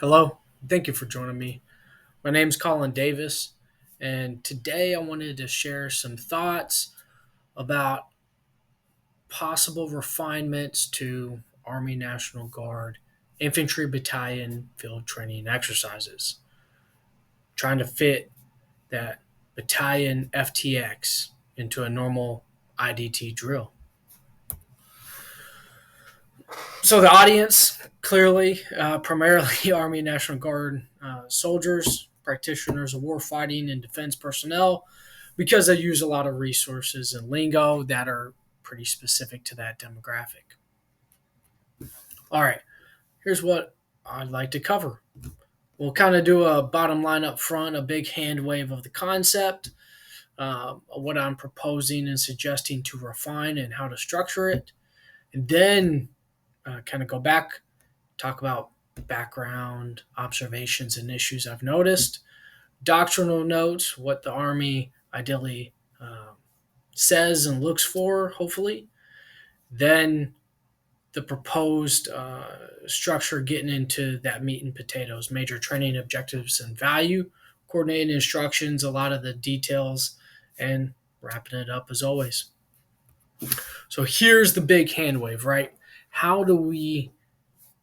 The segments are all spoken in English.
Hello, thank you for joining me. My name's Colin Davis, and today I wanted to share some thoughts about possible refinements to Army National Guard Infantry Battalion field training exercises, trying to fit that Battalion FTX into a normal IDT drill. So the audience clearly, primarily Army National Guard soldiers, practitioners of warfighting and defense personnel, because they use a lot of resources and lingo that are pretty specific to that demographic. All right, here's what I'd like to cover. We'll kind of do a bottom line up front, a big hand wave of the concept, what I'm proposing and suggesting to refine and how to structure it, and then kind of go back, talk about background, observations, and issues I've noticed, doctrinal notes, what the Army ideally says and looks for, hopefully. Then the proposed structure, getting into that meat and potatoes, major training objectives and value, coordinated instructions, a lot of the details, and wrapping it up as always. So here's the big hand wave, right? How do we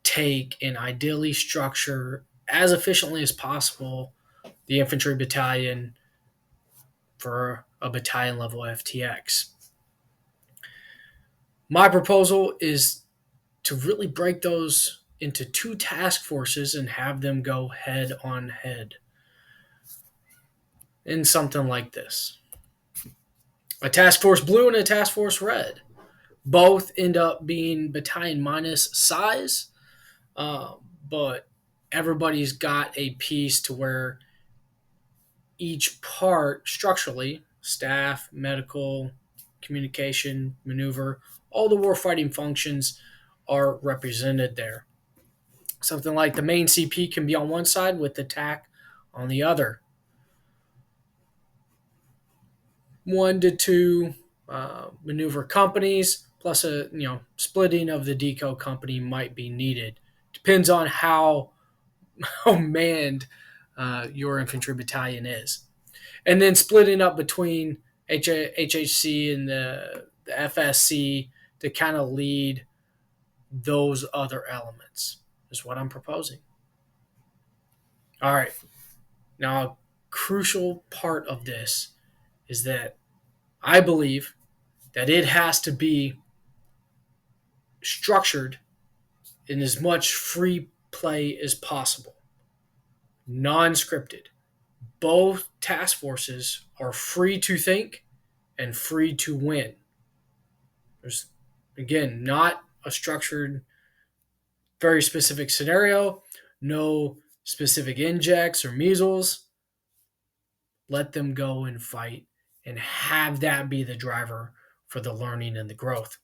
take and ideally structure as efficiently as possible the infantry battalion for a battalion level FTX? My proposal is to really break those into two task forces and have them go head on head in something like this: a task force blue and a task force red. Both end up being battalion minus size, but everybody's got a piece to where each part structurally, staff, medical, communication, maneuver, all the warfighting functions are represented there. Something like the main CP can be on one side with the TAC on the other. 1 to 2 maneuver companies plus a splitting of the deco company might be needed. Depends on how manned your infantry battalion is, and then splitting up between HHC and the FSC to kind of lead those other elements is what I'm proposing. All right. Now, a crucial part of this is that I believe that it has to be structured in as much free play as possible, non-scripted. Both task forces are free to think and free to win. There's, again, not a structured, very specific scenario, no specific injects or measles. Let them go and fight and have that be the driver for the learning and the growth.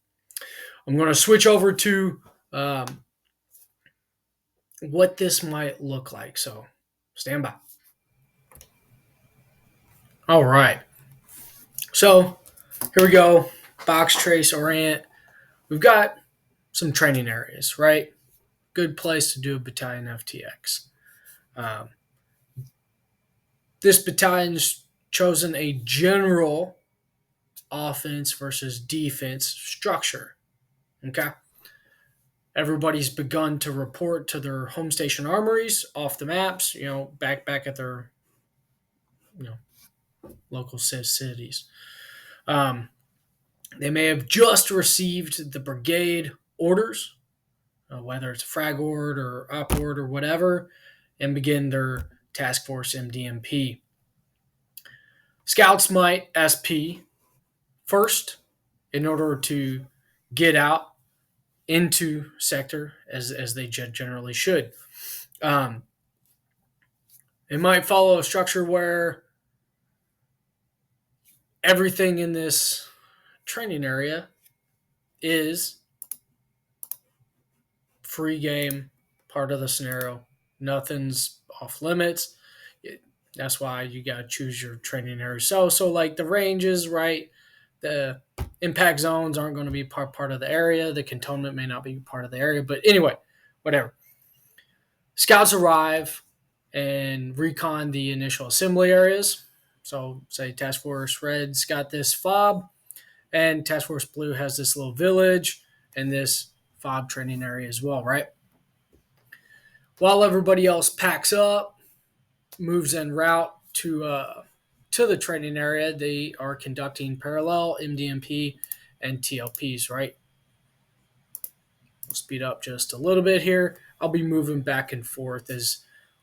I'm going to switch over to what this might look like. So stand by. All right. So here we go. Box, trace, orient. We've got some training areas, right? Good place to do a battalion FTX. This battalion's chosen a general offense versus defense structure. Okay. Everybody's begun to report to their home station armories off the maps, back at their, local cities. They may have just received the brigade orders, whether it's a frag ord or op ord or whatever, and begin their task force MDMP. Scouts might SP first in order to get out into sector as they generally should. It might follow a structure where everything in this training area is free game, part of the scenario. Nothing's off limits. That's why you got to choose your training area. So like the ranges, right? The impact zones aren't going to be part of the area. The cantonment may not be part of the area. But anyway, whatever. Scouts arrive and recon the initial assembly areas. So, say Task Force Red's got this fob, and Task Force Blue has this little village and this fob training area as well, right? While everybody else packs up, moves en route to the training area, they are conducting parallel MDMP and TLPs, right? We'll speed up just a little bit here. I'll be moving back and forth as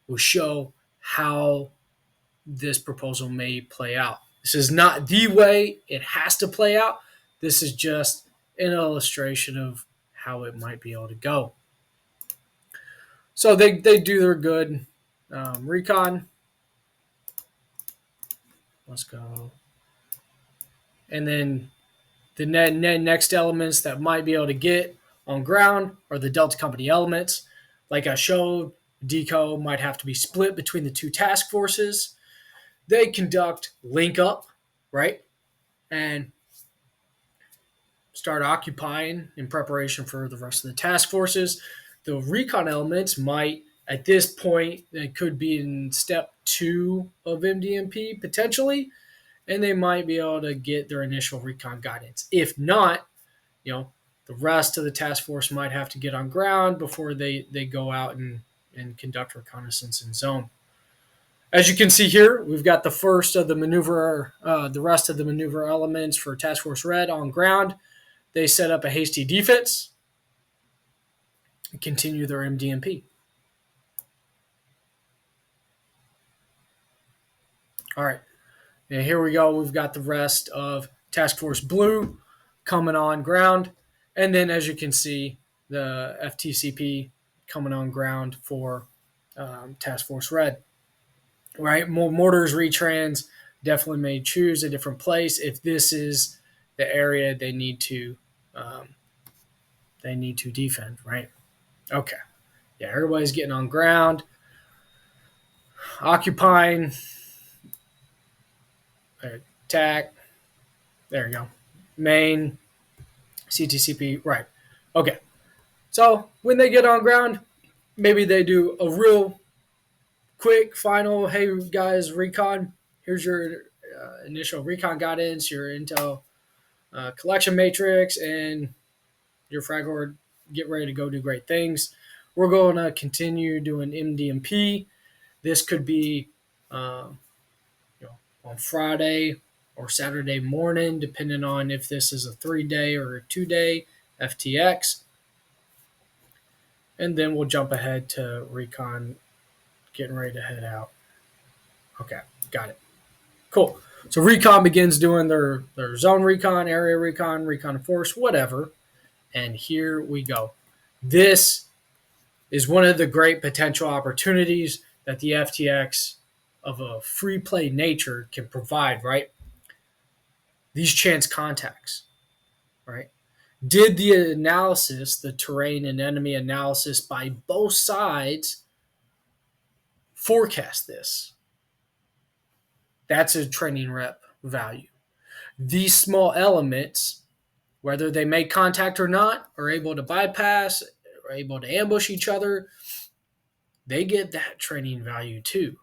we'll show how this proposal may play out. This is not the way it has to play out. This is just an illustration of how it might be able to go. So they do their good recon. Let's go. And then the next elements that might be able to get on ground are the Delta Company elements. Like I showed, DECO might have to be split between the two task forces. They conduct link up, right? And start occupying in preparation for the rest of the task forces. The recon elements might, at this point, they could be in step 2 of MDMP potentially, and they might be able to get their initial recon guidance. If not, the rest of the task force might have to get on ground before they go out and conduct reconnaissance in zone. As you can see here, we've got the rest of the maneuver elements for Task Force Red on ground. They set up a hasty defense and continue their MDMP. All right, and here we go. We've got the rest of Task Force Blue coming on ground. And then, as you can see, the FTCP coming on ground for Task Force Red. Right, mortars retrans definitely may choose a different place if this is the area they need to defend. Right. Okay. Yeah, everybody's getting on ground, occupying, attack. There you go. Main, CTCP. Right. Okay. So when they get on ground, maybe they do a real quick final, hey guys, recon, here's your initial recon guidance, your intel collection matrix, and your frag horde, get ready to go do great things. We're going to continue doing MDMP. This could be on Friday or Saturday morning, depending on if this is a 3-day or a 2-day FTX. And then we'll jump ahead to recon, getting ready to head out. Okay, got it. Cool. So recon begins doing their zone recon, area recon, recon force, whatever. And here we go. This is one of the great potential opportunities that the FTX of a free play nature can provide, right? These chance contacts, right? Did the analysis, the terrain and enemy analysis by both sides forecast this? That's a training rep value. These small elements, whether they make contact or not, are able to bypass, are able to ambush each other. They get that training value too.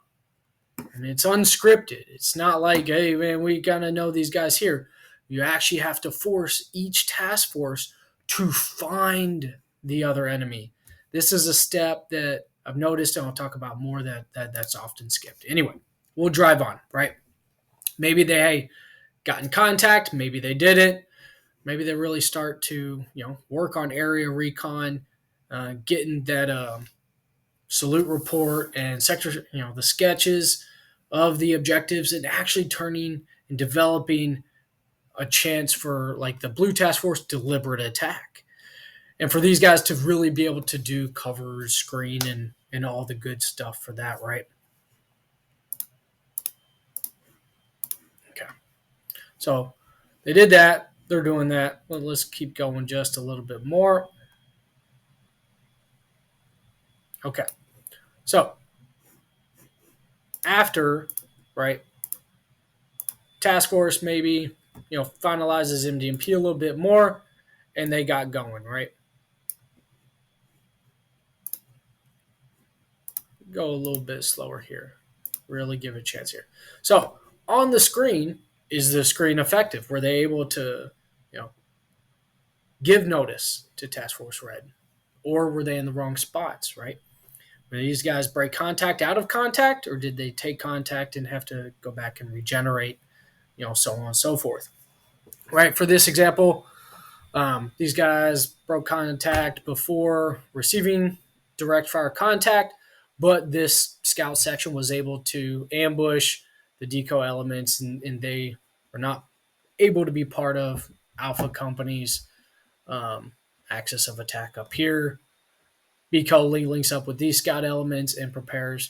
And it's unscripted. It's not like, hey, man, we kind of know these guys here. You actually have to force each task force to find the other enemy. This is a step that I've noticed, and I'll talk about more that's often skipped. Anyway, we'll drive on, right? Maybe they got in contact. Maybe they didn't. Maybe they really start to, work on area recon, getting that salute report and sector, the sketches of the objectives, and actually turning and developing a chance for like the blue task force deliberate attack. And for these guys to really be able to do cover, screen, and all the good stuff for that, right? Okay. So they did that. They're doing that. Well, let's keep going just a little bit more. Okay. So after, right, task force maybe, finalizes MDMP a little bit more, and they got going, right? go a little bit slower here. Really give it a chance here. So on the screen, is the screen effective? Were they able to, you know, give notice to Task Force Red, or were they in the wrong spots? Right? Did these guys break contact out of contact, or did they take contact and have to go back and regenerate? So on and so forth. Right? For this example, these guys broke contact before receiving direct fire contact, but this scout section was able to ambush the decoy elements, and they were not able to be part of Alpha Company's axis of attack up here. B. Coley links up with these scout elements and prepares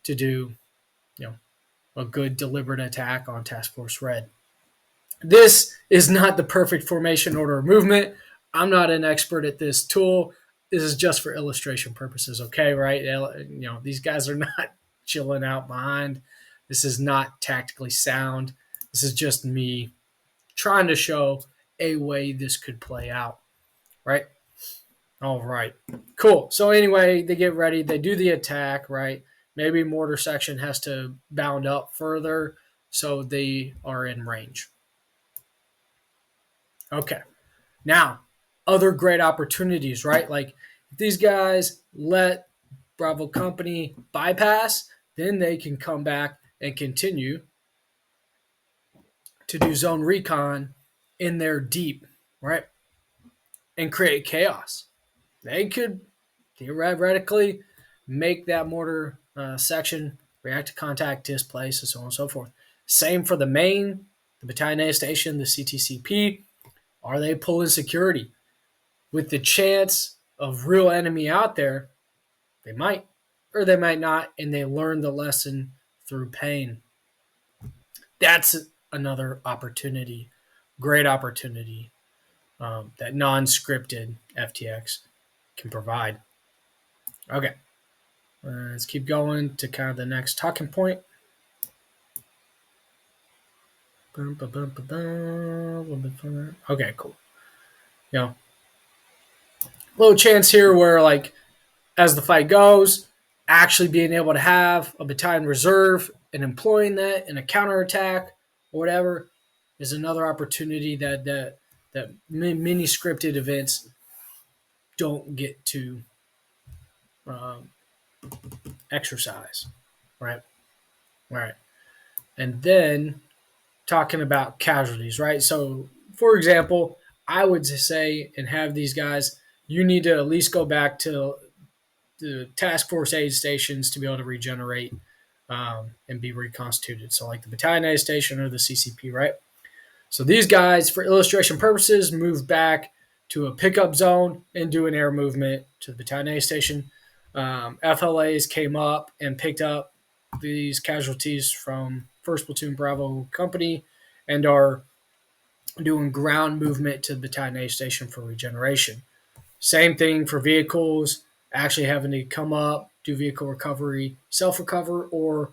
to do, a good deliberate attack on Task Force Red. This is not the perfect formation order of movement. I'm not an expert at this tool. This is just for illustration purposes, okay, right? These guys are not chilling out behind. This is not tactically sound. This is just me trying to show a way this could play out, right? All right, cool. So anyway, they get ready. They do the attack, right? Maybe mortar section has to bound up further so they are in range. Okay. Now, other great opportunities, right? Like if these guys let Bravo Company bypass, then they can come back and continue to do zone recon in their deep, right? And create chaos. They could theoretically make that mortar section react to contact, displace, and so on and so forth. Same for the main, the Battalion A Station, the CTCP. Are they pulling security? With the chance of real enemy out there, they might or they might not, and they learn the lesson through pain. That's another opportunity, great opportunity that non-scripted FTX can provide. Okay, let's keep going to kind of the next talking point. Okay, cool. Little chance here where, like, as the fight goes, actually being able to have a battalion reserve and employing that in a counterattack or whatever is another opportunity that many scripted events don't get to exercise, right? Right. And then talking about casualties, right? So, for example, I would say and have these guys, you need to at least go back to the task force aid stations to be able to regenerate and be reconstituted. So, like the Battalion aid station or the CCP, right? So these guys, for illustration purposes, move back to a pickup zone and do an air movement to the Battalion aid station. FLAs came up and picked up these casualties from 1st Platoon Bravo Company and are doing ground movement to the Battalion aid station for regeneration. Same thing for vehicles, actually having to come up, do vehicle recovery, self-recover, or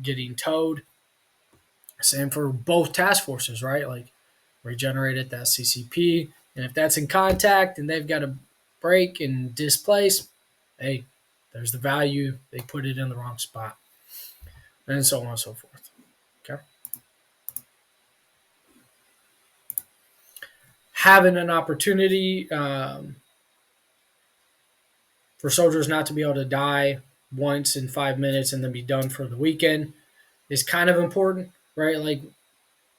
getting towed. Same for both task forces, right? Like regenerate at that CCP. And if that's in contact and they've got to break and displace, hey, there's the value. They put it in the wrong spot. And so on and so forth. Okay. Having an opportunity for soldiers not to be able to die once in 5 minutes and then be done for the weekend is kind of important, right? Like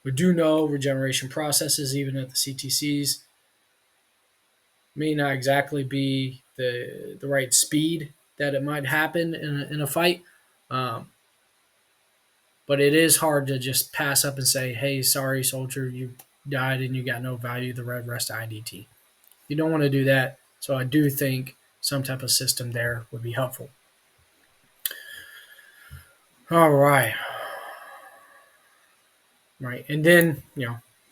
we do know regeneration processes, even at the CTCs, may not exactly be the right speed that it might happen in a fight. But it is hard to just pass up and say, hey, sorry, soldier, you died and you got no value, the red rest IDT. You don't want to do that. So I do think some type of system there would be helpful. All right. Right. And then,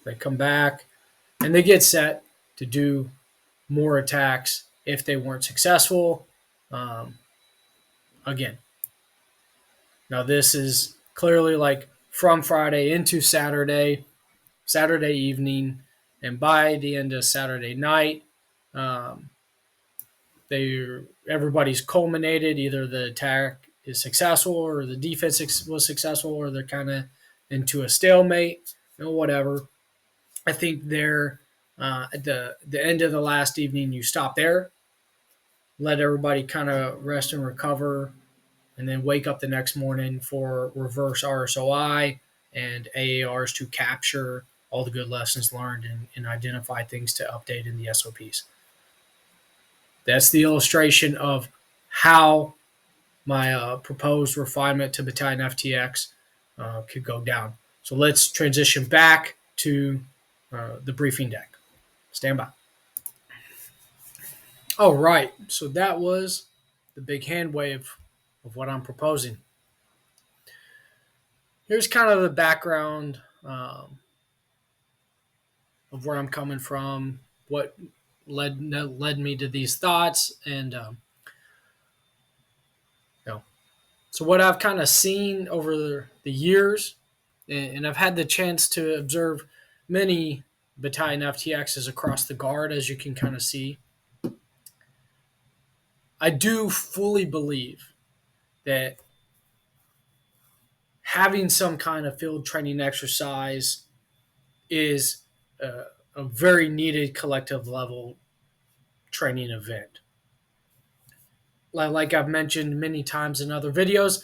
they come back and they get set to do more attacks if they weren't successful. Again, now this is clearly like from Friday into Saturday evening, and by the end of Saturday night, Everybody's culminated. Either the attack is successful, or the defense was successful, or they're kind of into a stalemate. Whatever. I think they're at the end of the last evening. You stop there, let everybody kind of rest and recover, and then wake up the next morning for reverse RSOI and AARs to capture all the good lessons learned and identify things to update in the SOPs. That's the illustration of how my proposed refinement to Battalion FTX could go down. So let's transition back to the briefing deck. Stand by. All right, so that was the big hand wave of what I'm proposing. Here's kind of the background of where I'm coming from, what led me to these thoughts, and so what I've kind of seen over the years, and I've had the chance to observe many Battalion FTXs across the Guard, as you can kind of see. I do fully believe that having some kind of field training exercise is a very needed collective level training event. Like I've mentioned many times in other videos,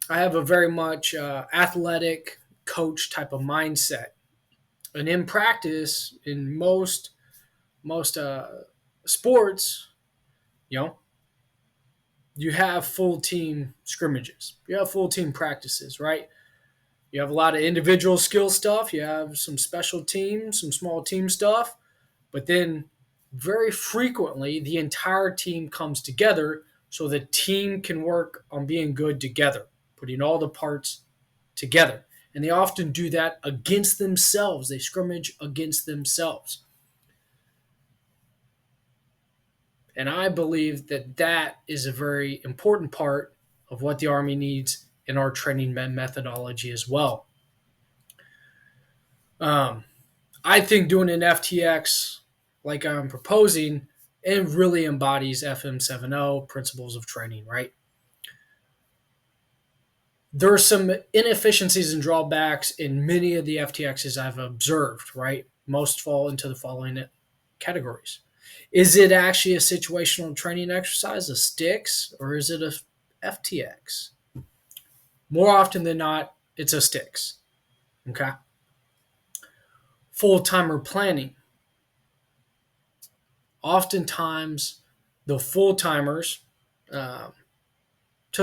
I have a very much athletic coach type of mindset. And in practice, in most sports, you have full team scrimmages. You have full team practices, right? You have a lot of individual skill stuff. You have some special teams, some small team stuff. But then very frequently, the entire team comes together so the team can work on being good together, putting all the parts together. And they often do that against themselves. They scrimmage against themselves. And I believe that that is a very important part of what the Army needs in our training methodology as well. I think doing an FTX like I'm proposing, it really embodies FM70, principles of training, right? There are some inefficiencies and drawbacks in many of the FTXs I've observed, right? Most fall into the following categories. Is it actually a situational training exercise, a sticks, or is it a FTX? More often than not, it's a sticks. Okay. Full-timer planning. Oftentimes, the full-timers, to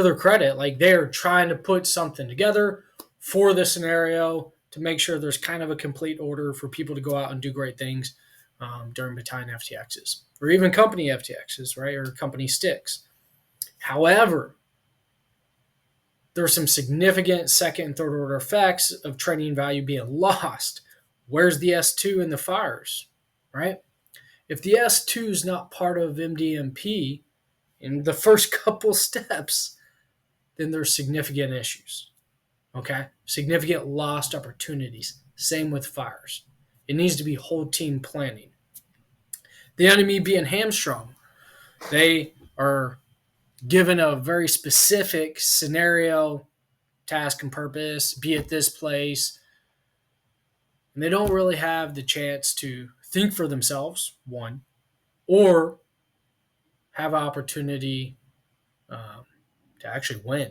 their credit, like they're trying to put something together for the scenario to make sure there's kind of a complete order for people to go out and do great things during battalion FTXs or even company FTXs, right, or company sticks. However, there are some significant second and third order effects of training value being lost. Where's the S2 in the fires, right? If the S2 is not part of MDMP in the first couple steps, then there's significant issues, okay? Significant lost opportunities. Same with fires. It needs to be whole team planning. The enemy being hamstrung, they are given a very specific scenario, task, and purpose, be at this place, and they don't really have the chance to think for themselves, one, or have an opportunity to actually win.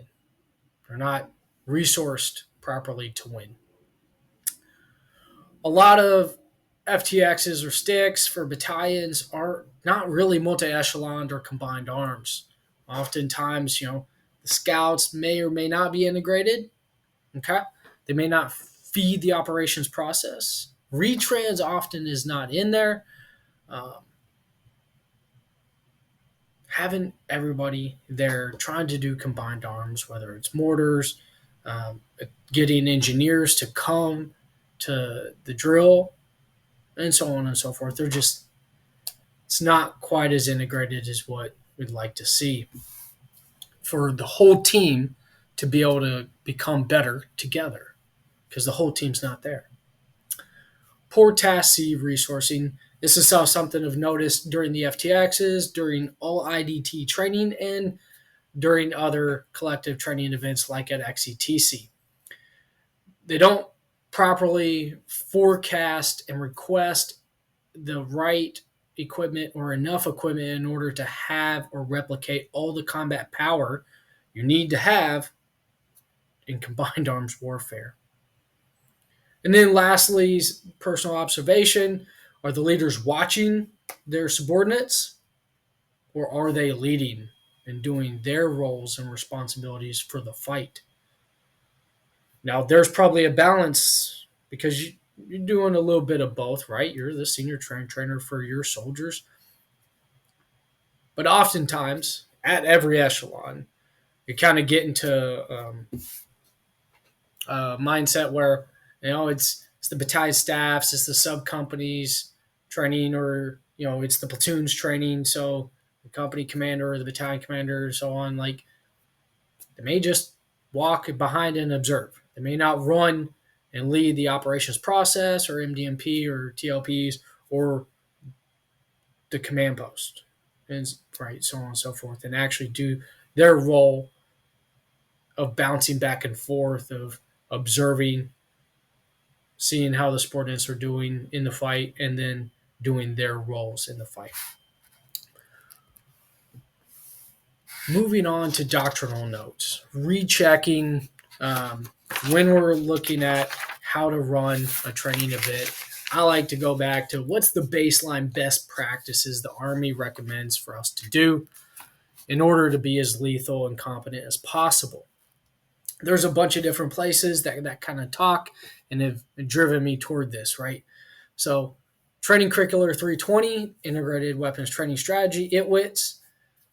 They're not resourced properly to win. A lot of FTXs or sticks for battalions are not really multi-echeloned or combined arms. Oftentimes, the scouts may or may not be integrated. Okay, they may not feed the operations process. Retrans often is not in there. Having everybody there trying to do combined arms, whether it's mortars, getting engineers to come to the drill, and so on and so forth. It's not quite as integrated as what we'd like to see. For the whole team to be able to become better together, because the whole team's not there. Poor task C resourcing. This is something I've noticed during the FTXs, during all IDT training, and during other collective training events like at XETC. They don't properly forecast and request the right equipment or enough equipment in order to have or replicate all the combat power you need to have in combined arms warfare. And then lastly, personal observation. Are the leaders watching their subordinates, or are they leading and doing their roles and responsibilities for the fight? Now, there's probably a balance because you're doing a little bit of both, right? You're the senior trainer for your soldiers. But oftentimes, at every echelon, you kind of get into a mindset where, it's the battalion staffs, it's the sub companies training, or it's the platoons training. So the company commander or the battalion commander and so on, like, they may just walk behind and observe. They may not run and lead the operations process or MDMP or TLPs or the command post, and right, so on and so forth, and actually do their role of bouncing back and forth, of observing, seeing how the subordinates are doing in the fight, and then doing their roles in the fight. Moving on to doctrinal notes, rechecking when we're looking at how to run a training event. I like to go back to what's the baseline best practices the Army recommends for us to do in order to be as lethal and competent as possible. There's a bunch of different places that kind of talk and have driven me toward this, right? So, Training Curricular 320, Integrated Weapons Training Strategy, ITWITS,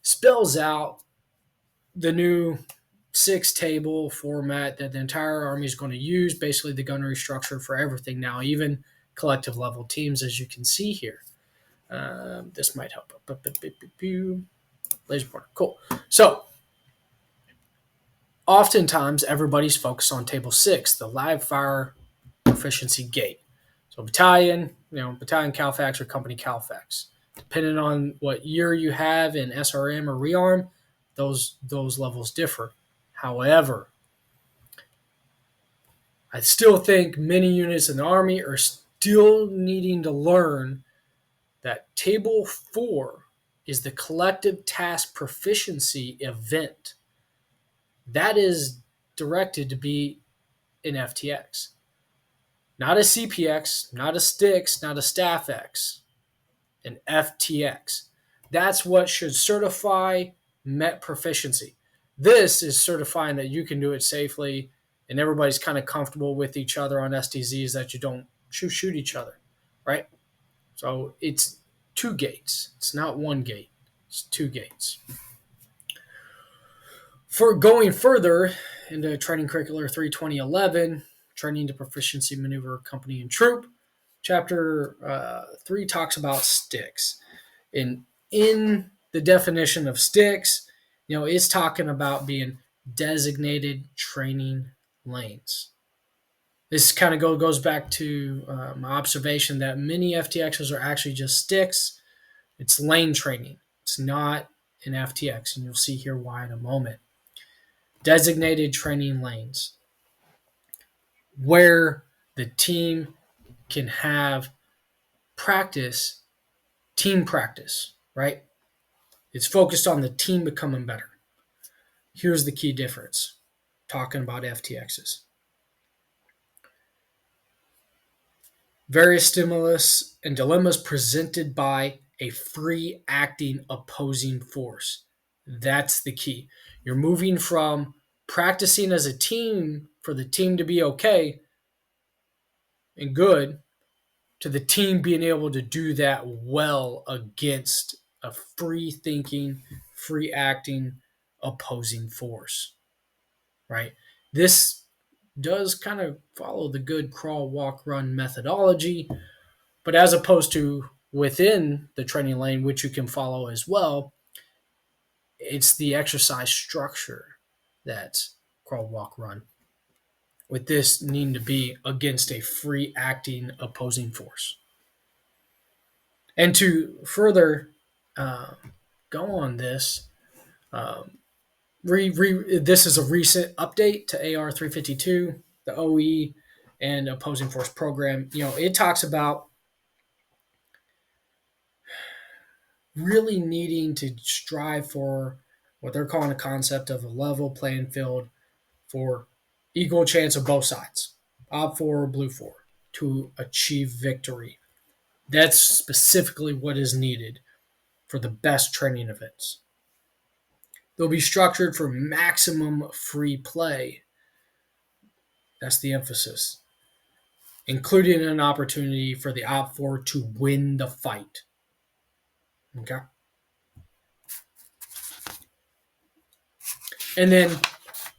spells out the new 6-table format that the entire Army is going to use, basically the gunnery structure for everything now, even collective level teams, as you can see here. This might help. Laser pointer. Cool. So, oftentimes everybody's focused on table 6, the live fire proficiency gate. So battalion, battalion CALFAX or company CALFAX. Depending on what year you have in SRM or rearm, those levels differ. However, I still think many units in the Army are still needing to learn that table 4 is the collective task proficiency event. That is directed to be in FTX. Not a CPX, not a STIX, not a StaffX, an FTX. That's what should certify MET proficiency. This is certifying that you can do it safely and everybody's kind of comfortable with each other on STZs, that you don't shoot each other, right? So it's 2 gates. It's not 1 gate. It's 2 gates. For going further into Training Curricular 32011, Training to Proficiency Maneuver Company and Troop, Chapter 3 talks about STIX. And in the definition of STIX, it's talking about being designated training lanes. This kind of goes back to my observation that many FTXs are actually just STIX. It's lane training. It's not an FTX, and you'll see here why in a moment. Designated training lanes, where the team can have practice, team practice, right? It's focused on the team becoming better. Here's the key difference, talking about FTXs. Various stimulus and dilemmas presented by a free acting opposing force. That's the key. You're moving from practicing as a team for the team to be okay and good to the team being able to do that well against a free thinking, free acting opposing force, right? This does kind of follow the good crawl, walk, run methodology, but as opposed to within the training lane, which you can follow as well, it's the exercise structure that's crawl, walk, run. With this needing to be against a free acting opposing force. And to further uh, go on this, um, this is a recent update to AR 352, the OE and opposing force program. It talks about really needing to strive for what they're calling a concept of a level playing field for equal chance of both sides, op 4 or blue 4, to achieve victory. That's specifically what is needed for the best training events. They'll be structured for maximum free play. That's the emphasis, including an opportunity for the op 4 to win the fight. Okay. And then,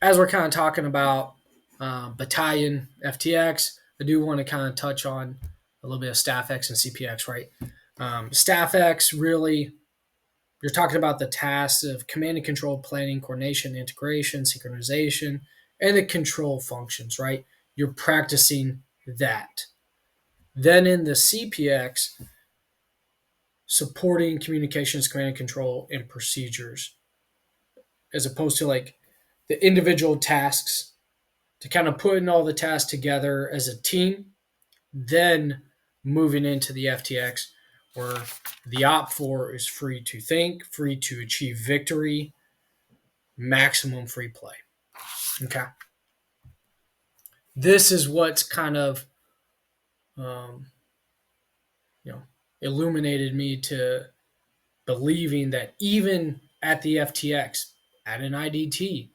as we're kind of talking about Battalion FTX, I do want to kind of touch on a little bit of Staff X and CPX, right? Staff X, really, you're talking about the tasks of command and control, planning, coordination, integration, synchronization, and the control functions, right? You're practicing that. Then in the CPX, supporting communications, command and control, and procedures, as opposed to like the individual tasks, to kind of putting all the tasks together as a team, then moving into the FTX where the op 4 is free to think, free to achieve victory, maximum free play. Okay. This is what's kind of um, you know illuminated me to believing that even at the FTX, at an IDT,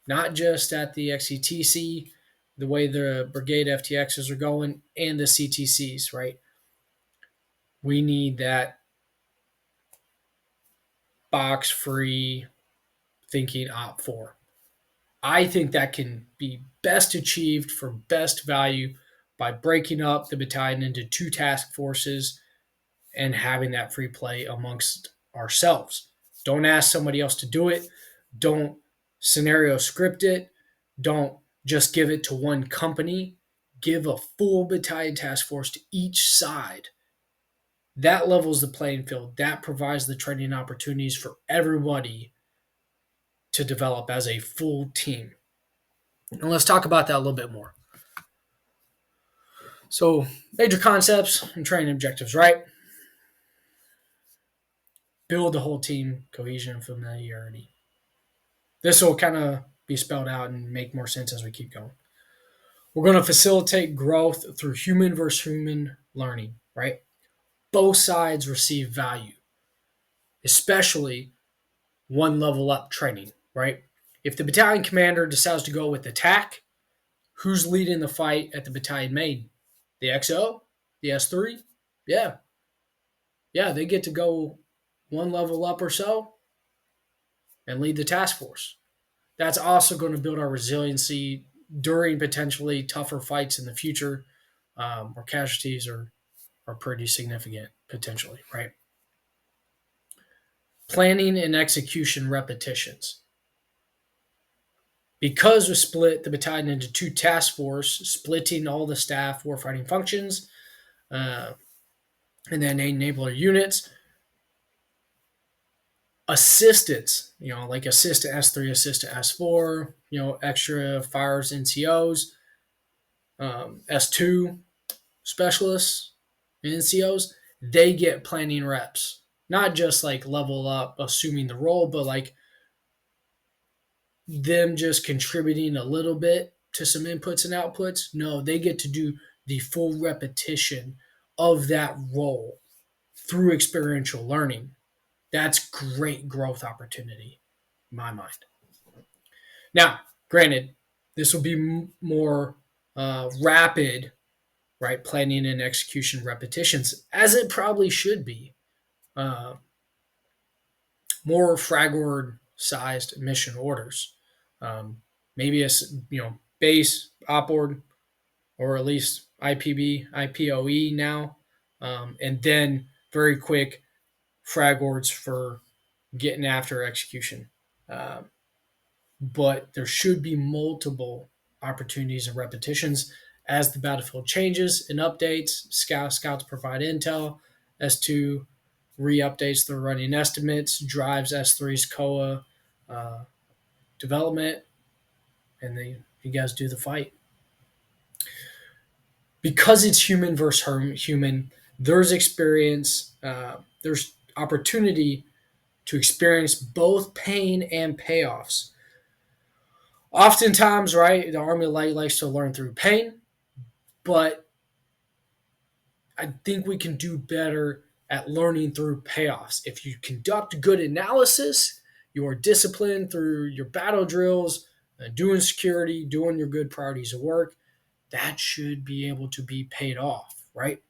not just at the XCTC, the way the brigade FTXs are going, and the CTCs, right? We need that box free thinking op 4. I think that can be best achieved for best value by breaking up the battalion into two task forces and having that free play amongst ourselves. Don't ask somebody else to do it. Don't scenario script it. Don't just give it to one company. Give a full battalion task force to each side. That levels the playing field. That provides the training opportunities for everybody to develop as a full team. And let's talk about that a little bit more. So, major concepts and training objectives, right? Build the whole team cohesion and familiarity. This will kind of be spelled out and make more sense as we keep going. We're going to facilitate growth through human versus human learning, right? Both sides receive value, especially one level up training, right? If the battalion commander decides to go with attack, who's leading the fight at the battalion main? The XO? The S3? Yeah. Yeah, they get to go one level up or so and lead the task force. That's also going to build our resiliency during potentially tougher fights in the future, where casualties are pretty significant potentially, right? Planning and execution repetitions. Because we split the battalion into two task forces, splitting all the staff warfighting functions, uh, and then enabler units, assistants, like assistant S3, assistant S4, extra fires NCOs, S2 specialists and NCOs, they get planning reps. Not just like level up, assuming the role, but like them just contributing a little bit to some inputs and outputs. No, they get to do the full repetition of that role through experiential learning. That's great growth opportunity, in my mind. Now, granted, this will be more rapid, right? Planning and execution repetitions, as it probably should be. Uh, More fragward sized mission orders. Maybe a base op board, or at least IPB, IPOE now, and then very quick frag ords for getting after execution. Um, but there should be multiple opportunities and repetitions as the battlefield changes and updates. Scouts provide intel, S2 re-updates the running estimates, drives S3's COA uh, development, and you guys do the fight. Because it's human versus human, there's experience, there's opportunity to experience both pain and payoffs. Oftentimes, right, the Army Light likes to learn through pain, but I think we can do better at learning through payoffs. If you conduct good analysis, you are disciplined through your battle drills, doing security, doing your good priorities of work, that should be able to be paid off, right?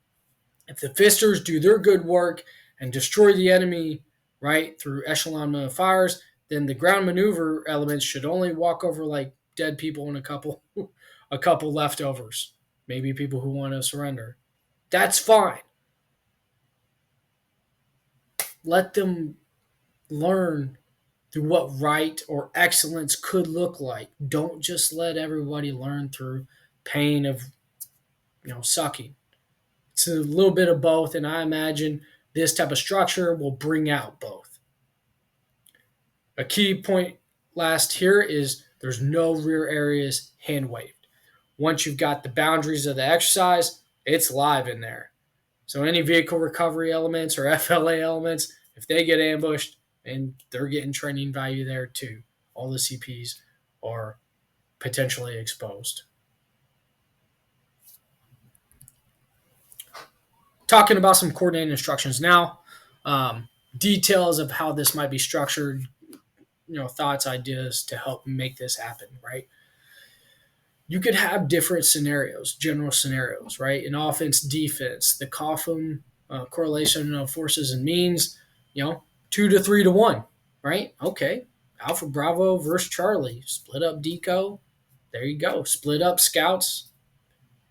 If the fisters do their good work and destroy the enemy, right, through echelon fires, then the ground maneuver elements should only walk over like dead people and a couple leftovers, maybe people who want to surrender. That's fine. Let them learn through what right or excellence could look like. Don't just let everybody learn through pain of sucking. It's a little bit of both, and I imagine this type of structure will bring out both. A key point last here is there's no rear areas hand waved. Once you've got the boundaries of the exercise, it's live in there. So any vehicle recovery elements or FLA elements, if they get ambushed, and they're getting training value there too. All the CPs are potentially exposed. Talking about some coordinated instructions now, details of how this might be structured, thoughts, ideas to help make this happen, right? You could have different scenarios, general scenarios, right? In offense, defense, the Coffin correlation of forces and means, 2 to 3 to 1, right? Okay. Alpha Bravo versus Charlie. Split up Deco. There you go. Split up scouts.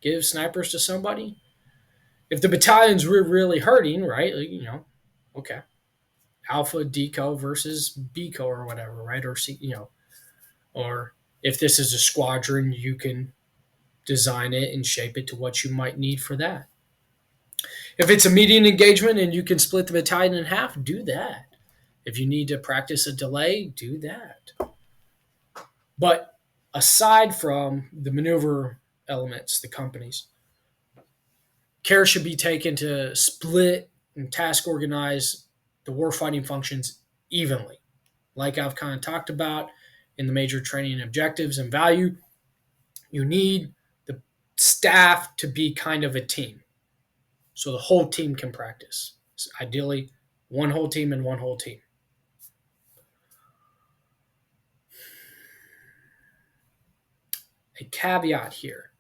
Give snipers to somebody. If the battalion's really hurting, right? Okay. Alpha Deco versus Bco or whatever, right? Or or if this is a squadron, you can design it and shape it to what you might need for that. If it's a median engagement and you can split the battalion in half, do that. If you need to practice a delay, do that. But aside from the maneuver elements, the companies, care should be taken to split and task organize the warfighting functions evenly. Like I've kind of talked about in the major training objectives and value, you need the staff to be kind of a team. So the whole team can practice. So ideally, one whole team and one whole team. A caveat here.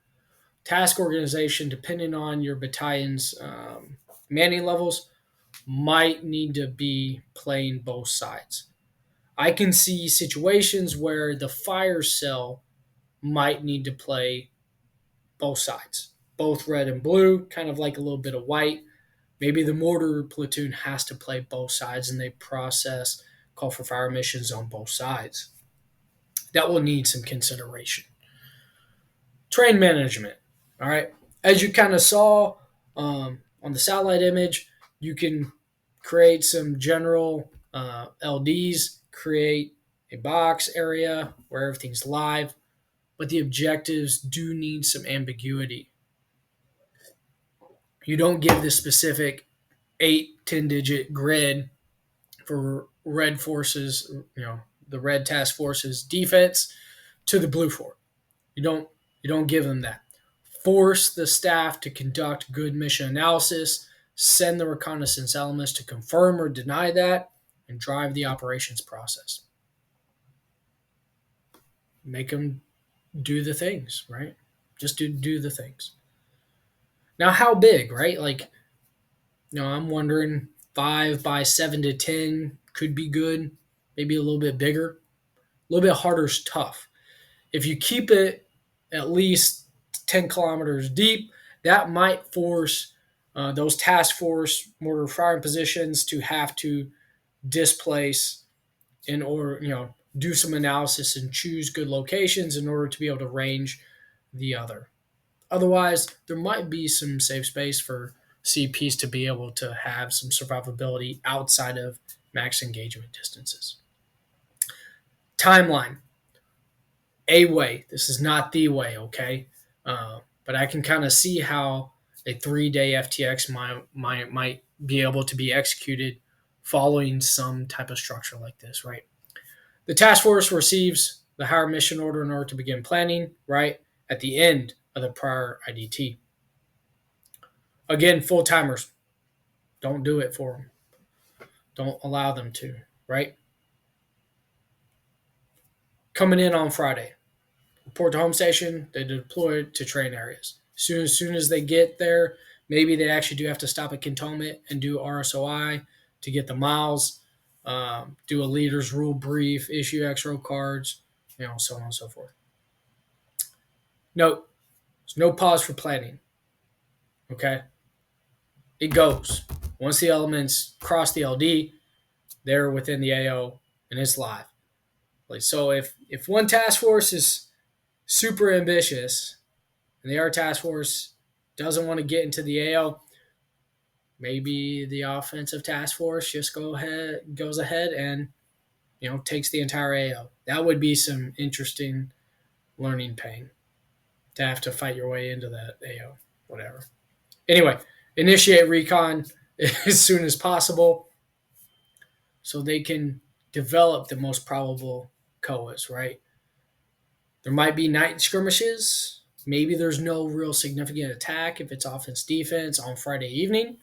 Task organization, depending on your battalion's manning levels, might need to be playing both sides. I can see situations where the fire cell might need to play both sides, both red and blue, kind of like a little bit of white. Maybe the mortar platoon has to play both sides and they process call for fire missions on both sides. That will need some consideration. Train management. All right. As you kind of saw on the satellite image, you can create some general LDs, create a box area where everything's live, but the objectives do need some ambiguity. You don't give the specific 8-10 digit grid for red forces, the red task forces defense to the blue fort. You don't give them that. Force the staff to conduct good mission analysis, send the reconnaissance elements to confirm or deny that, and drive the operations process. Make them do the things, right? Just do the things. Now, how big, right? Like, I'm wondering 5 by 7 to 10 could be good, maybe a little bit bigger. A little bit harder is tough. If you keep it at least 10 kilometers deep, that might force those task force mortar firing positions to have to displace in order, do some analysis and choose good locations in order to be able to range the other. Otherwise, there might be some safe space for CPs to be able to have some survivability outside of max engagement distances. Timeline. A way. This is not the way, okay? But I can kind of see how a 3-day FTX might be able to be executed following some type of structure like this, right? The task force receives the higher mission order in order to begin planning, right, at the end of the prior IDT. Again, full timers, don't do it for them. Don't allow them to, right? Coming in on Friday, report to home station, they deploy to train areas. Soon as they get there, maybe they actually do have to stop at cantonment and do RSOI to get the miles, do a leader's rule brief, issue X-row cards, so on and so forth. Note, there's no pause for planning. Okay? It goes. Once the elements cross the LD, they're within the AO and it's live. So if one task force is super ambitious and the other task force doesn't want to get into the AO, maybe the offensive task force just goes ahead and takes the entire AO. That would be some interesting learning pain to have to fight your way into that AO, whatever. Anyway, initiate recon as soon as possible so they can develop the most probable COAs, right? There might be night skirmishes. Maybe there's no real significant attack if it's offense defense on Friday evening,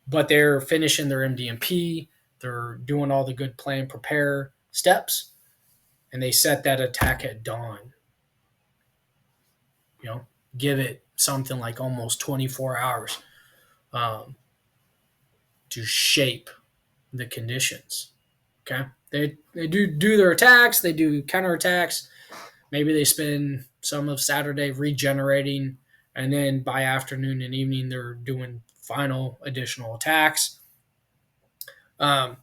but they're finishing their MDMP. They're doing all the good plan, prepare steps, and they set that attack at dawn. Give it something like almost 24 hours to shape the conditions. Okay, they do their attacks. They do counterattacks. Maybe they spend some of Saturday regenerating, and then by afternoon and evening they're doing final additional attacks. To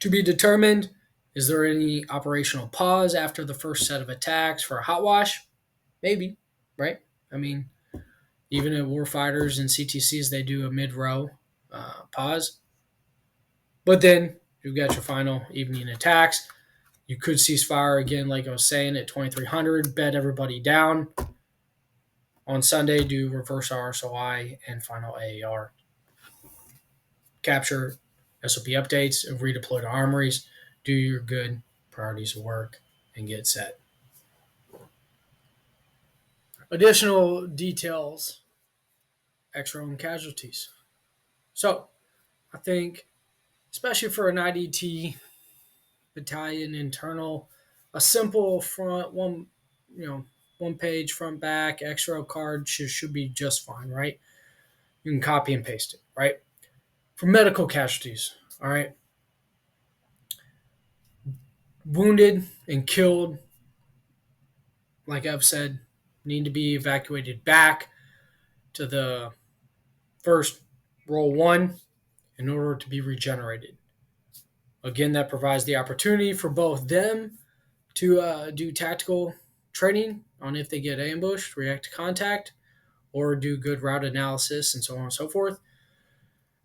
be determined, is there any operational pause after the first set of attacks for a hot wash? Maybe, right? I mean, even at warfighters and CTCs, they do a mid-row pause. But then you've got your final evening attacks. You could cease fire again, like I was saying, at 2300, bed everybody down. On Sunday, do reverse RSOI and final AAR. Capture SOP updates, redeploy to armories, do your good priorities of work, and get set. Additional details, extra own casualties. So I think, especially for an IDT battalion internal, a simple front one page front back extra card should be just fine, right? You can copy and paste it, right? For medical casualties, all right, wounded and killed, like I've said, need to be evacuated back to the first roll 1 in order to be regenerated. Again, that provides the opportunity for both them to do tactical training on if they get ambushed, react to contact, or do good route analysis and so on and so forth.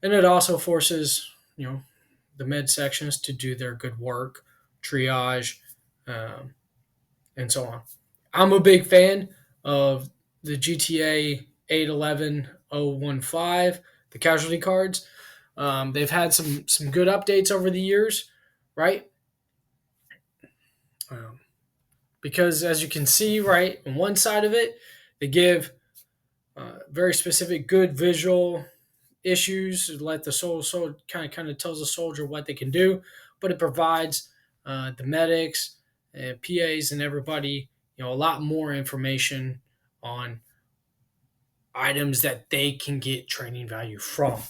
And it also forces, the med sections to do their good work, triage, and so on. I'm a big fan of the GTA 811015, the casualty cards. They've had some good updates over the years, right? Because as you can see, right, on one side of it, they give very specific good visual issues, let the soul kind of tells the soldier what they can do, but it provides the medics and PAs and everybody, a lot more information on items that they can get training value from.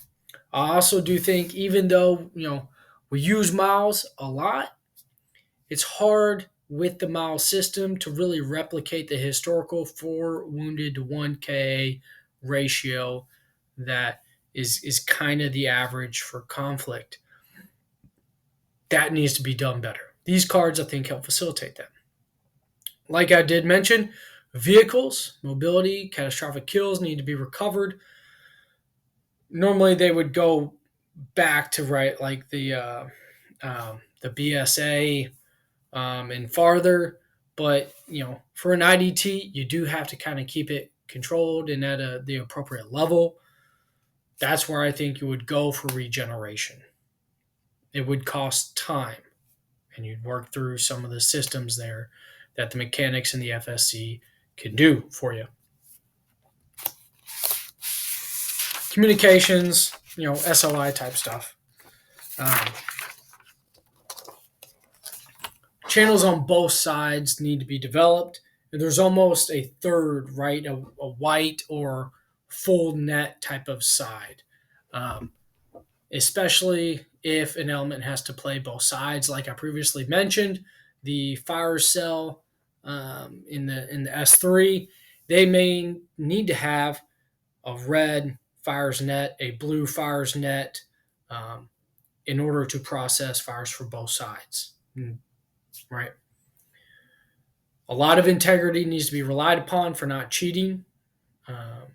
I also do think, even though we use miles a lot, it's hard with the mile system to really replicate the historical 4 wounded to 1 KA ratio that is kind of the average for conflict. That needs to be done better. These cards, I think, help facilitate that. Like I did mention, vehicles, mobility, catastrophic kills need to be recovered. Normally they would go back to right like the BSA and farther, but for an IDT, you do have to kind of keep it controlled and at the appropriate level. That's where I think you would go for regeneration. It would cost time, and you'd work through some of the systems there that the mechanics and the FSC can do for you. Communications, SOI type stuff. Um, Channels on both sides need to be developed. There's almost a third, right? A white or full net type of side, um, especially if an element has to play both sides. Like I previously mentioned, the fire cell in the S3, they may need to have a red fires net, a blue fires net, um, in order to process fires for both sides. Right. A lot of integrity needs to be relied upon for not cheating. Um,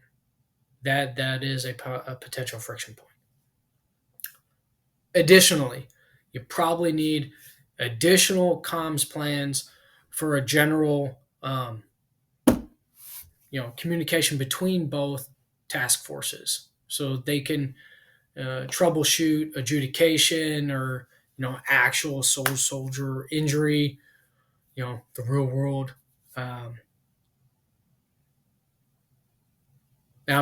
that is a potential friction point. Additionally, you probably need additional comms plans for a general communication between both task forces, so they can troubleshoot adjudication or actual soldier injury, the real world. Um, Now,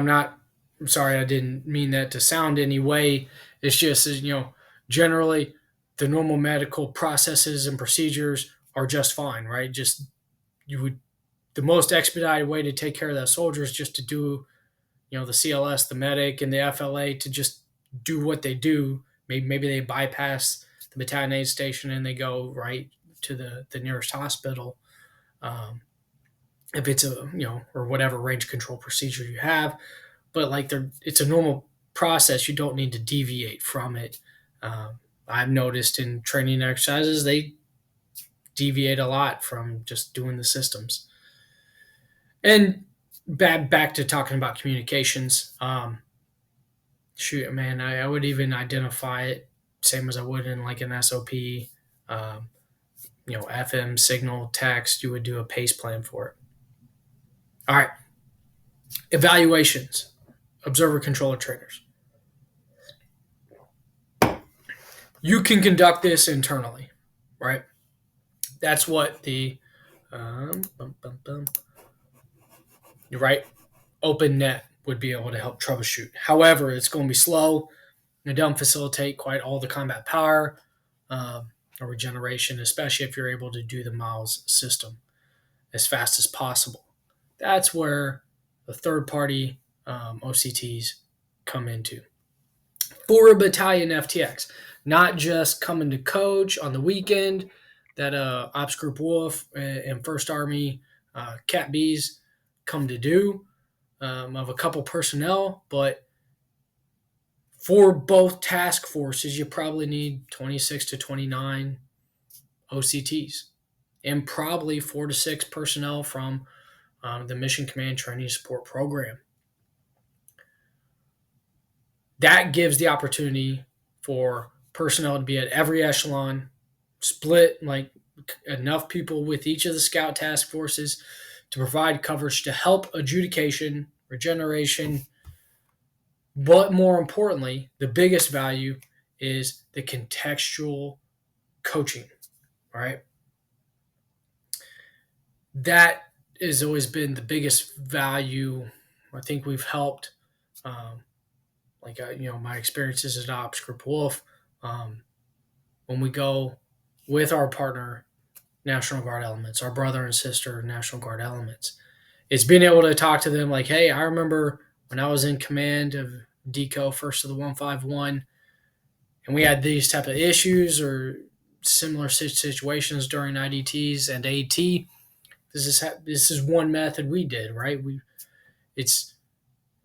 I'm sorry, I didn't mean that to sound any way. It's just, generally the normal medical processes and procedures are just fine, right? Just, the most expedited way to take care of that soldier is just to do, the CLS, the medic, and the FLA to just do what they do. Maybe they bypass the battalion aid station and they go right to the nearest hospital. Um, if it's or whatever range control procedure you have, but like it's a normal process. You don't need to deviate from it. I've noticed in training exercises they deviate a lot from just doing the systems. And back to talking about communications. Shoot, man, I would even identify it same as I would in like an SOP. Um, FM signal text. You would do a pace plan for it. All right, evaluations, observer controller trainers. You can conduct this internally, right? That's what the you're right. Open net would be able to help troubleshoot. However, it's going to be slow. It doesn't facilitate quite all the combat power or regeneration, especially if you're able to do the Miles system as fast as possible. That's where the third party OCTs come into. For a battalion FTX, not just coming to coach on the weekend that Ops Group Wolf and First Army CABs come to do of a couple personnel, but for both task forces, you probably need 26 to 29 OCTs and probably 4 to 6 personnel from the Mission Command Training Support Program. That gives the opportunity for personnel to be at every echelon, split like enough people with each of the scout task forces to provide coverage to help adjudication, regeneration, but more importantly, the biggest value is the contextual coaching, right? That has always been the biggest value. I think we've helped, my experiences at Ops Group Wolf, when we go with our partner, National Guard elements, our brother and sister National Guard elements. It's being able to talk to them like, hey, I remember when I was in command of DECO, first of the 151, and we had these type of issues or similar situations during IDTs and AT. This is one method we did, right? It's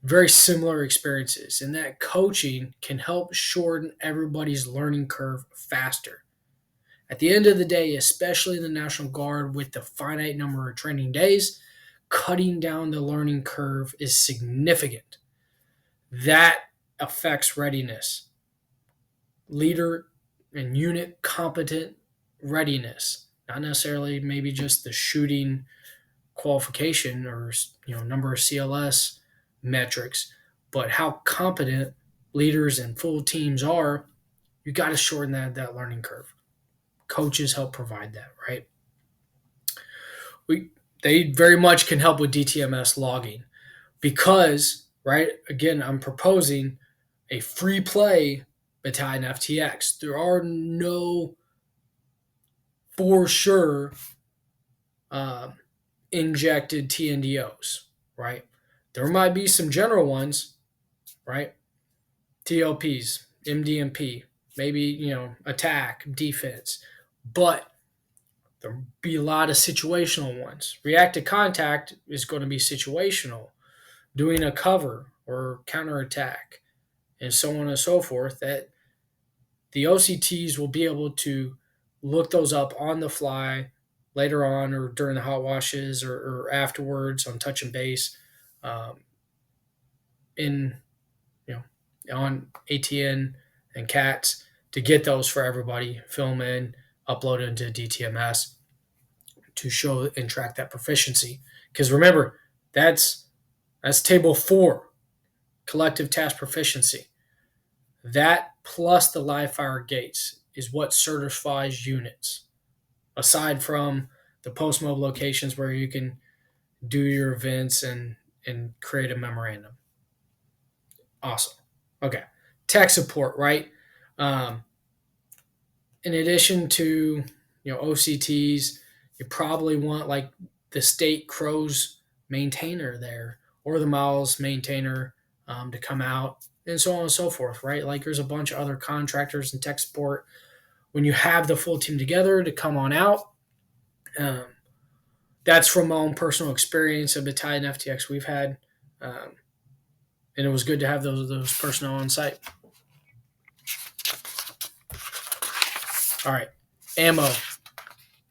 very similar experiences, and that coaching can help shorten everybody's learning curve faster. At the end of the day, especially in the National Guard with the finite number of training days, cutting down the learning curve is significant. That affects readiness. Leader and unit competent readiness, not necessarily maybe just the shooting qualification or number of CLS metrics, but how competent leaders and full teams are. You got to shorten that learning curve. Coaches help provide that, right? They very much can help with DTMS logging because, right, again, I'm proposing a free play Battalion FTX. There are no for sure uh, injected TNDOs, right? There might be some general ones, right? TLPs, MDMP, maybe, attack, defense, but there'll be a lot of situational ones. React to contact is going to be situational, doing a cover or counterattack, and so on and so forth. That the OCTs will be able to look those up on the fly later on or during the hot washes or afterwards on touch and base in on ATN and CATs to get those for everybody, film in, upload into DTMS to show and track that proficiency. Because remember, that's table 4, collective task proficiency. That plus the live fire gates is what certifies units. Aside from the post mob locations where you can do your events and create a memorandum. Awesome. Okay. Tech support, right? In addition to OCTs, you probably want like the state crows maintainer there or the miles maintainer to come out and so on and so forth, right? Like there's a bunch of other contractors and tech support. When you have the full team together to come on out, that's from my own personal experience of Battalion FTX we've had, and it was good to have those personnel on site. All right, ammo,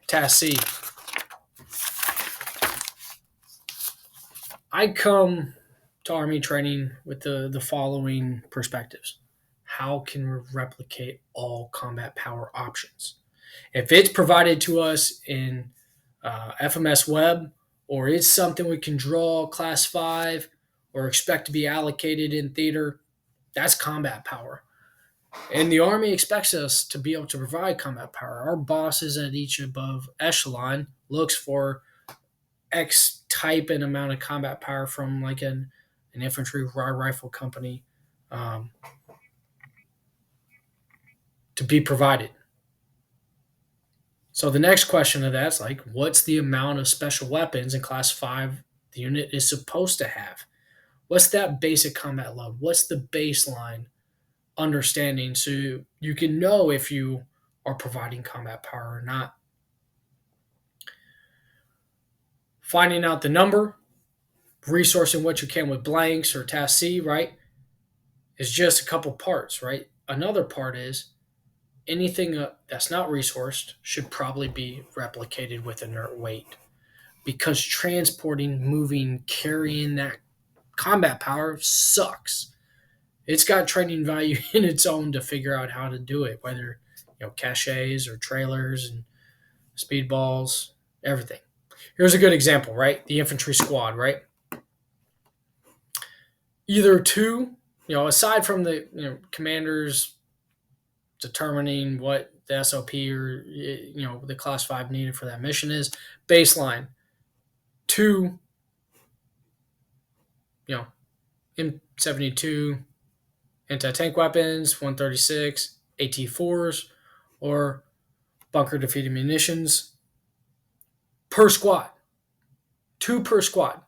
Task C. I come to Army training with the following perspectives. How can we replicate all combat power options? If it's provided to us in FMS Web, or it's something we can draw Class 5 or expect to be allocated in theater, that's combat power. And the Army expects us to be able to provide combat power. Our bosses at each above echelon looks for X type and amount of combat power from like an infantry rifle company to be provided. So the next question of that's like, what's the amount of special weapons in Class 5 the unit is supposed to have? What's that basic combat load? What's the baseline understanding so you can know if you are providing combat power or not? Finding out the number, resourcing what you can with blanks or Task C, right, is just a couple parts, right? Another part is anything that's not resourced should probably be replicated with inert weight because transporting, moving, carrying that combat power sucks. It's got training value in its own to figure out how to do it, whether caches or trailers and speedballs, everything. Here's a good example, right? The infantry squad, right? Either two, aside from the commanders determining what the SOP or the Class 5 needed for that mission is, baseline 2 M72 anti-tank weapons, 136 AT4s, or bunker defeating munitions per squad. 2 per squad.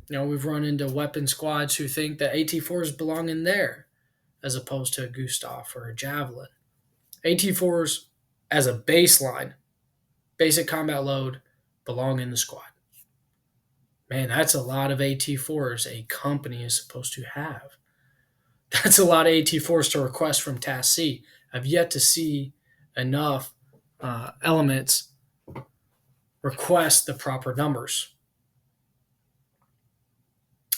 We've run into weapon squads who think that AT4s belong in there as opposed to a Gustav or a Javelin. AT4s as a baseline, basic combat load, belong in the squad. Man, that's a lot of AT4s a company is supposed to have. That's a lot of AT4s to request from Task C. I've yet to see enough elements request the proper numbers.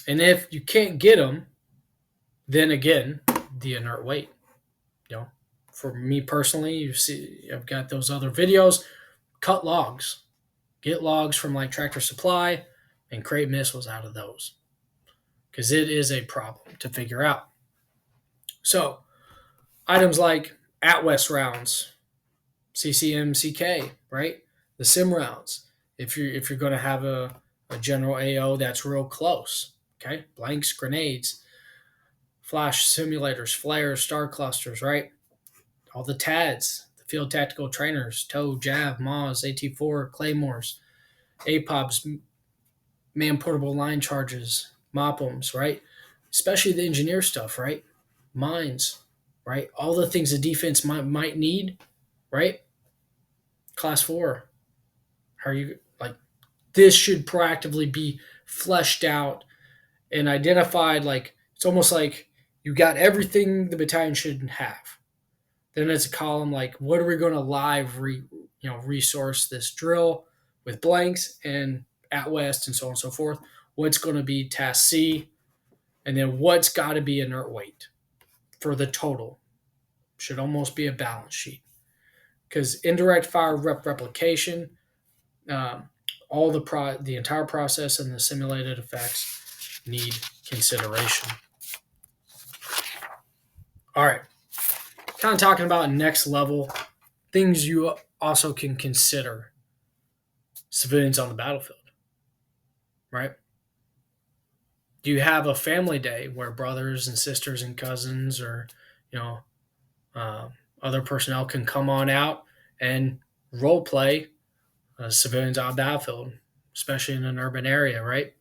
And if you can't get them, Then again, the inert weight. You know, for me personally, you see, I've got those other videos. Cut logs, get logs from like Tractor Supply, and create missiles out of those because it is a problem to figure out. So items like at West rounds, CCM, CK, right? The sim rounds. If you're going to have a general AO that's real close, okay? Blanks, grenades, flash simulators, flares, star clusters, right? All the TADs, the field tactical trainers, TOW, JAV, MAWs, AT4, Claymores, APOBs, man portable line charges, MOPMs, right? Especially the engineer stuff, right? Mines, right? All the things the defense might need, right? Class 4. How are you like this should proactively be fleshed out and identified like it's almost like you got everything the battalion should have. Then it's a column like what are we going to resource this drill with blanks and at west and so on and so forth. What's going to be task C, and then what's got to be inert weight for the total. Should almost be a balance sheet because indirect fire replication, um, all the entire process and the simulated effects need consideration. All right, kind of talking about next level things you also can consider civilians on the battlefield, right? Do you have a family day where brothers and sisters and cousins or, you know, uh, other personnel can come on out and role play civilians on the battlefield, especially in an urban area, right?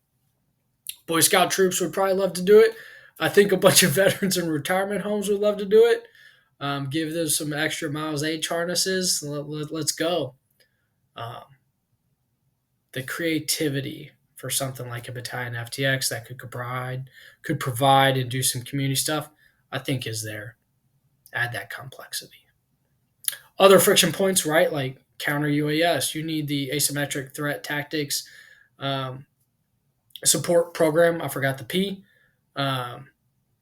Boy Scout troops would probably love to do it. I think a bunch of veterans in retirement homes would love to do it. Give them some extra Miles H harnesses. Let's go. Um, the creativity for something like a Battalion FTX that could provide and do some community stuff, I think is there. Add that complexity. Other friction points, right? Like counter UAS, you need the asymmetric threat tactics um, support program. I forgot the P um,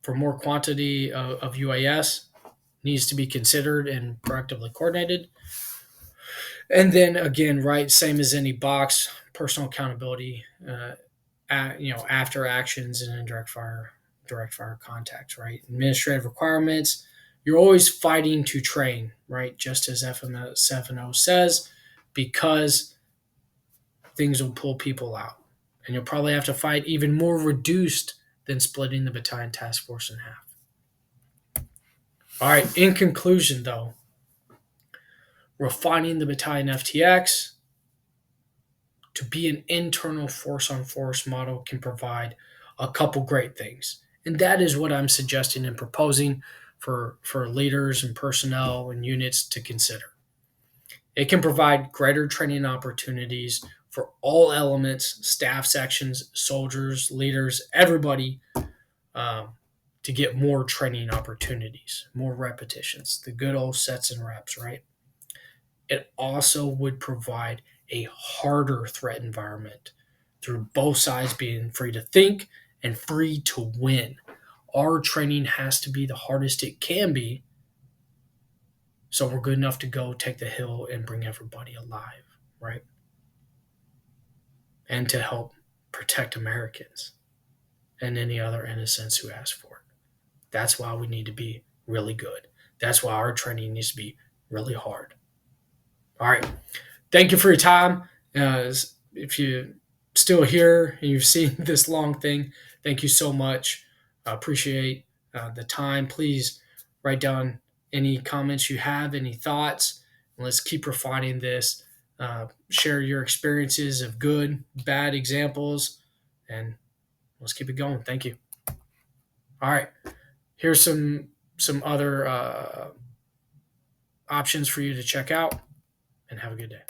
for more quantity of UAS needs to be considered and proactively coordinated. And then again, right, same as any box, personal accountability. After actions and direct fire contacts, right? Administrative requirements. You're always fighting to train, right? Just as FMS says, because things will pull people out, and you'll probably have to fight even more reduced than splitting the battalion task force in half. All right. In conclusion, though, refining the battalion FTX to be an internal force on force model can provide a couple great things. And that is what I'm suggesting and proposing for leaders and personnel and units to consider. It can provide greater training opportunities for all elements, staff sections, soldiers, leaders, everybody, um, to get more training opportunities, more repetitions, the good old sets and reps, right? It also would provide a harder threat environment through both sides being free to think and free to win. Our training has to be the hardest it can be so we're good enough to go take the hill and bring everybody alive, right? And to help protect Americans and any other innocents who ask for it. That's why we need to be really good. That's why our training needs to be really hard. All right. Thank you for your time. If you're still here and you've seen this long thing, thank you so much. I appreciate the time. Please write down any comments you have, any thoughts, and let's keep refining this. Share your experiences of good, bad examples, and let's keep it going. Thank you. All right. Here's some other options for you to check out, and have a good day.